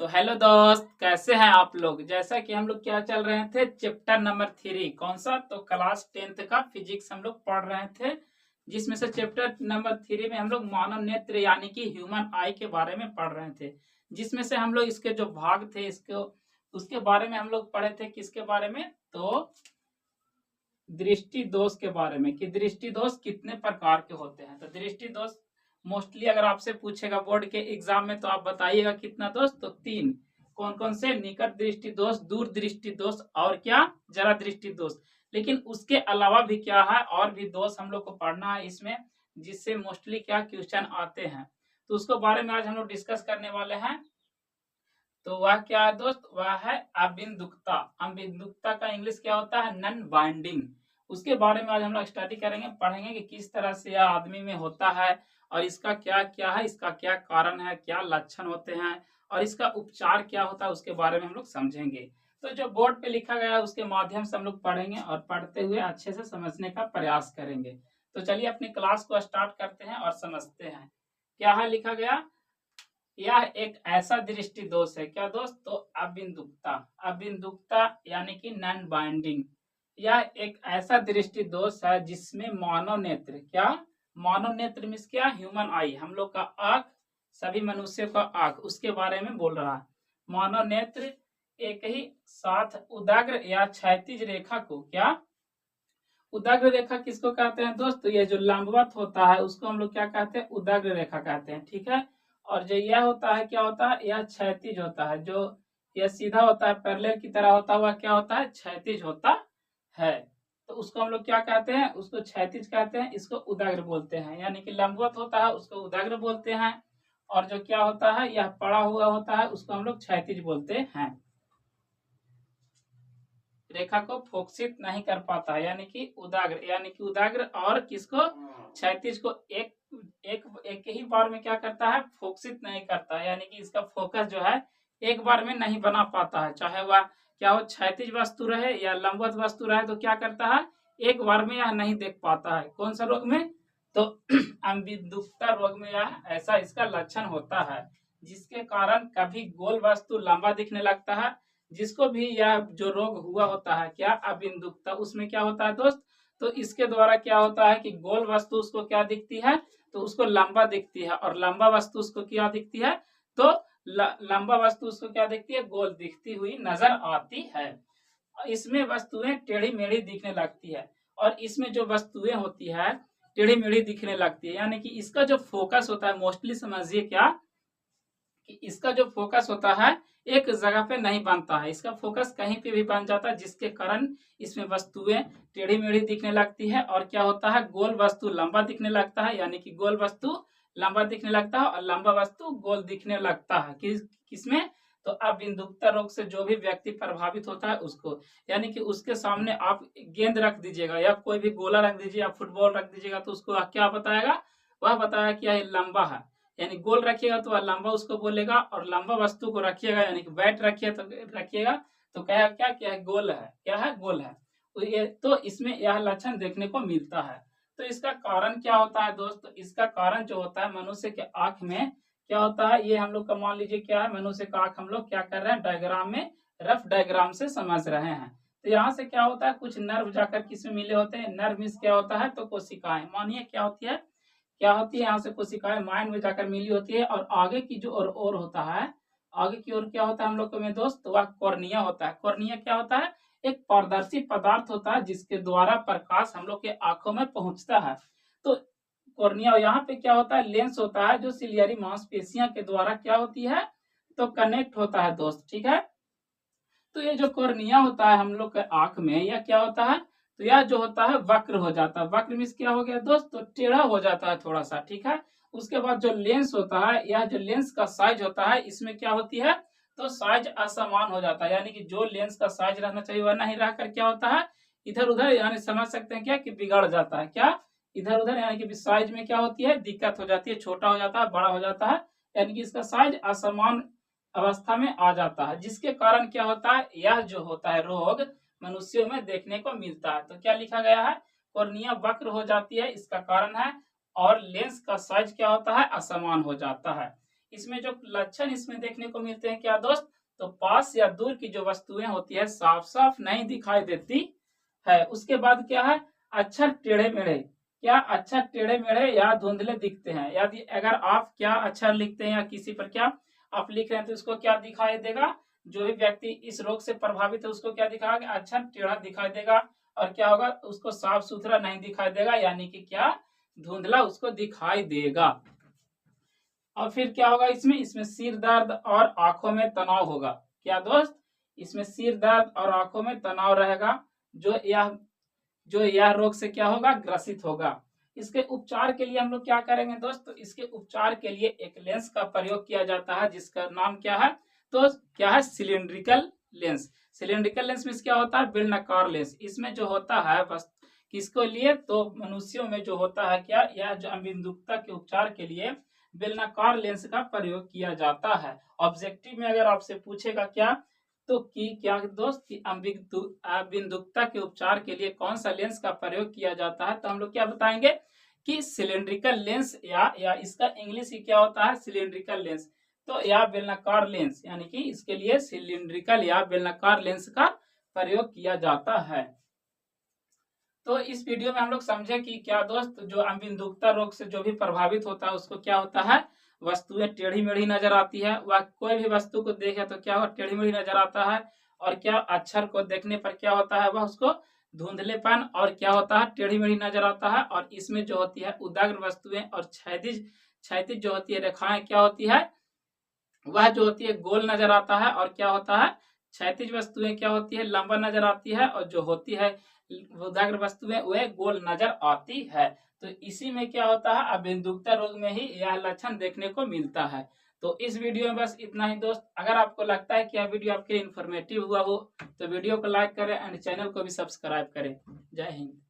तो हेलो दोस्त, कैसे हैं आप लोग। जैसा कि हम लोग क्या चल रहे थे, चैप्टर नंबर 3। कौन सा? तो क्लास 10th का फिजिक्स हम लोग पढ़ रहे थे, जिसमें से चैप्टर नंबर 3 में हम लोग मानव नेत्र यानी कि ह्यूमन आई के बारे में पढ़ रहे थे। जिसमें से हम लोग इसके जो भाग थे इसको उसके बारे में हम लोग पढ़े थे। किसके बारे में? तो दृष्टि दोष के बारे में, कि दृष्टि दोष कितने प्रकार के होते हैं। तो दृष्टि दोष मोस्टली अगर आपसे पूछेगा बोर्ड के एग्जाम में, तो आप बताइएगा कितना दोष? तो 3। कौन कौन से? निकट दृष्टि दोष, दूर दृष्टि दोष, और क्या? जरा दृष्टि दोष। लेकिन उसके अलावा भी क्या है, और भी दोष हम लोग को पढ़ना है इसमें, जिससे मोस्टली क्या क्वेश्चन आते हैं। तो उसके बारे में आज हम लोग डिस्कस करने वाले हैं। तो वह क्या है दोस्त? वह है अबिंदुकता। अबिंदुकता का इंग्लिश क्या होता है? Non binding. उसके बारे में आज हम लोग स्टडी करेंगे, पढ़ेंगे कि किस तरह से यह आदमी में होता है, और इसका क्या क्या है, इसका क्या कारण है, क्या लक्षण होते हैं, और इसका उपचार क्या होता है, उसके बारे में हम लोग समझेंगे। तो जो बोर्ड पे लिखा गया है उसके माध्यम से हम लोग पढ़ेंगे, और पढ़ते हुए अच्छे से समझने का प्रयास करेंगे। तो चलिए अपनी क्लास को स्टार्ट करते हैं और समझते हैं क्या है लिखा गया। यह एक ऐसा दृष्टि दोष है। क्या दोस्त? तो अबिंदुकता। अबिंदुकता यानी कि नॉन बाइंडिंग। यह एक ऐसा दृष्टि दोष है जिसमें मानव नेत्र, क्या? मानव नेत्र मीन्स क्या? ह्यूमन आई, हम लोग का आंख, सभी मनुष्यों का आंख, उसके बारे में बोल रहा है। मानव नेत्र एक ही साथ उदाग्र या क्षैतिज रेखा को, क्या? उदाग्र रेखा किसको कहते हैं दोस्त? ये जो लंबवत होता है उसको हम लोग क्या कहते हैं? उदाग्र रेखा कहते हैं, ठीक है। और जो यह होता है क्या होता है? यह क्षैतिज होता है। जो यह सीधा होता है, पैरेलल की तरह होता हुआ क्या होता है? क्षैतिज होता है। तो उसको हम लोग क्या कहते हैं? उसको क्षैतिज कहते हैं, इसको उदाग्र बोलते हैं। यानी कि लंबवत होता है उसको उदाग्र बोलते हैं, और जो क्या होता है, यह पड़ा हुआ होता है उसको हम लोग क्षैतिज बोलते हैं। रेखा को फोकसित नहीं कर पाता है, यानी कि उदाग्र। यानी कि उदाग्र और किसको? क्षैतिज को एक एक एक ही बार में क्या करता है? फोकसित नहीं करता है। यानी कि इसका फोकस जो है एक बार में नहीं बना पाता है, चाहे वह क्या हो, क्षैतिज वस्तु रहे या लंबवत वस्तु रहे, तो क्या करता है? एक बार में यह नहीं देख पाता है। कौन सा रोग में? तो अम्बिदुक्ता रोग में यह ऐसा इसका लक्षण होता है, जिसके कारण कभी गोल वस्तु लंबा दिखने लगता है। जिसको भी यह जो रोग हुआ होता है, क्या? अबिंदुकता, उसमें क्या होता है दोस्त? तो इसके द्वारा क्या होता है कि गोल वस्तु उसको क्या दिखती है? तो उसको लंबा दिखती है, और लंबा वस्तु उसको क्या दिखती है? तो लंबा वस्तु उसको क्या दिखती है? गोल दिखती हुई नजर आती है। इसमें वस्तुएं टेढ़ी मेढ़ी दिखने लगती है, और इसमें जो वस्तुएं होती है टेढ़ी मेढ़ी दिखने लगती है। यानी कि इसका जो फोकस होता है, मोस्टली समझिए क्या, कि इसका जो फोकस होता है एक जगह पे नहीं बनता है, इसका फोकस कहीं पे भी बन जाता है, जिसके कारण इसमें वस्तुएं टेढ़ी मेढ़ी दिखने लगती है। और क्या होता है? गोल वस्तु लंबा दिखने लगता है, यानी कि गोल वस्तु लंबा दिखने लगता है, और लंबा वस्तु गोल दिखने लगता है। किसमें? तो अबिंदुकता रोग से जो भी व्यक्ति प्रभावित होता है उसको, यानी कि उसके सामने आप गेंद रख दीजिएगा या कोई भी गोला रख दीजिए या फुटबॉल रख दीजिएगा, तो उसको क्या बताएगा? वह बताएगा कि यह लंबा है। यानी गोल रखिएगा तो वह लंबा उसको बोलेगा, और लंबा वस्तु को रखिएगा, यानी कि बैट रखिएगा तो कहेगा क्या? क्या है? गोल है। क्या है? गोल है। तो इसमें यह लक्षण देखने को मिलता है। तो इसका कारण क्या होता है दोस्त? इसका कारण जो होता है, मनुष्य के आंख में क्या होता है, ये हम लोग का मान लीजिए क्या है, मनुष्य का आंख हम लोग क्या कर रहे हैं? डायग्राम में, रफ डायग्राम से समझ रहे हैं। तो यहाँ से क्या होता है, कुछ नर्व जाकर किसमें मिले होते हैं? नर्व मीन्स क्या होता है? तो कोशिकाएं। मानिए क्या होती है, क्या होती है, यहाँ से कोशिकाएं माइंड में जाकर मिली होती है, और आगे की जो और होता है, आगे की ओर क्या होता है हम लोग में दोस्त? वह कॉर्निया होता है। कॉर्निया क्या होता है? एक पारदर्शी पदार्थ होता है जिसके द्वारा प्रकाश हम लोग के आंखों में पहुंचता है। तो कॉर्निया, यहाँ पे क्या होता है? लेंस होता है, जो सिलियरी मांसपेशियां के द्वारा क्या होती है? तो कनेक्ट होता है दोस्त, ठीक है। तो ये जो कॉर्निया होता है हम लोग के आंख में, यह क्या होता है? तो यह जो होता है वक्र हो जाता है। वक्र मीन्स क्या हो गया दोस्त? तो टेढ़ा हो जाता है थोड़ा सा, ठीक है। उसके बाद जो लेंस होता है, यह जो लेंस का साइज होता है, इसमें क्या होती है? तो साइज असमान हो जाता है। यानी कि जो लेंस का साइज रहना चाहिए वह नहीं रहकर क्या होता है? इधर उधर, यानी समझ सकते हैं क्या, कि बिगड़ जाता है। क्या? इधर उधर, यानी कि साइज में क्या होती है? दिक्कत हो जाती है, छोटा हो जाता है, बड़ा हो जाता है, यानी कि इसका साइज असमान अवस्था में आ जाता है। जिसके कारण क्या होता है? यह जो होता है रोग मनुष्यों में देखने को मिलता है। तो क्या लिखा गया है? कॉर्निया वक्र हो जाती है, इसका कारण है। और लेंस का साइज क्या होता है? असमान हो जाता है। इसमें जो लक्षण इसमें देखने को मिलते हैं क्या दोस्त, तो पास या दूर की जो वस्तुएं होती है साफ साफ नहीं दिखाई देती है। उसके बाद क्या है, अक्षर टेढ़े मेढ़े, क्या अक्षर टेढ़े मेढ़े या धुंधले दिखते हैं। यदि अगर आप क्या अक्षर लिखते हैं या किसी पर क्या आप लिख रहे हैं तो उसको क्या दिखाई देगा, जो भी व्यक्ति इस रोग से प्रभावित है उसको क्या दिखाएगा, अक्षर टेढ़ा दिखाई देगा। और क्या होगा, उसको साफ सुथरा नहीं दिखाई देगा, यानी कि क्या धुंधला उसको दिखाई देगा। और फिर क्या होगा, इसमें सिर दर्द और आंखों में तनाव होगा। क्या दोस्त, इसमें सिर दर्द और आंखों में तनाव रहेगा, जो यह रोग से क्या होगा, ग्रसित होगा। इसके उपचार के लिए हम लोग क्या करेंगे दोस्त, तो इसके उपचार के लिए एक लेंस का प्रयोग किया जाता है जिसका नाम क्या है, तो क्या है, सिलिंड्रिकल लेंस। सिलिंड्रिकल लेंस में क्या होता है, बेलनाकार लेंस। इसमें जो होता है बस किसको लिए, तो मनुष्यों में जो होता है क्या, यह जो अम्बिन्दुकता के उपचार के लिए बेलनाकार लेंस का प्रयोग किया जाता है। ऑब्जेक्टिव में अगर आपसे पूछेगा क्या, तो क्या दोस्त की अम्बिन्दुकता के उपचार के लिए कौन सा लेंस का प्रयोग किया जाता है, तो हम लोग क्या बताएंगे कि सिलिंड्रिकल लेंस या इसका इंग्लिश ही क्या होता है, सिलिंड्रिकल लेंस। तो या बेलनाकार लेंस, यानी कि इसके लिए सिलिंड्रिकल या बेलनाकार लेंस का प्रयोग किया जाता है। तो इस वीडियो में हम लोग समझे कि क्या दोस्त, जो अम्बिन्दुकता रोग से जो भी प्रभावित होता है उसको क्या होता है, वस्तुएं टेढ़ी मेढ़ी नजर आती है। वह कोई भी वस्तु को देखे तो क्या हो, टेढ़ी मेढ़ी नजर आता है। और क्या अक्षर को देखने पर क्या होता है, वह उसको धुंधलेपन और क्या होता है, टेढ़ी मेढ़ी नजर आता है। और इसमें जो होती है उदाग्र वस्तुएं और क्षैतिज जो होती है रेखाएं क्या होती है, वह जो होती है गोल नजर आता है। और क्या होता है, क्षैतिज वस्तुएं क्या होती है, लंबा नजर आती है। और जो होती है उदाग्र वस्तुएं वह गोल नजर आती है। तो इसी में क्या होता है, अम्बिन्दुकता रोग में ही यह लक्षण देखने को मिलता है। तो इस वीडियो में बस इतना ही दोस्त। अगर आपको लगता है कि यह वीडियो आपके लिए इन्फॉर्मेटिव हुआ हो तो वीडियो को लाइक करें एंड चैनल को भी सब्सक्राइब करें। जय हिंद।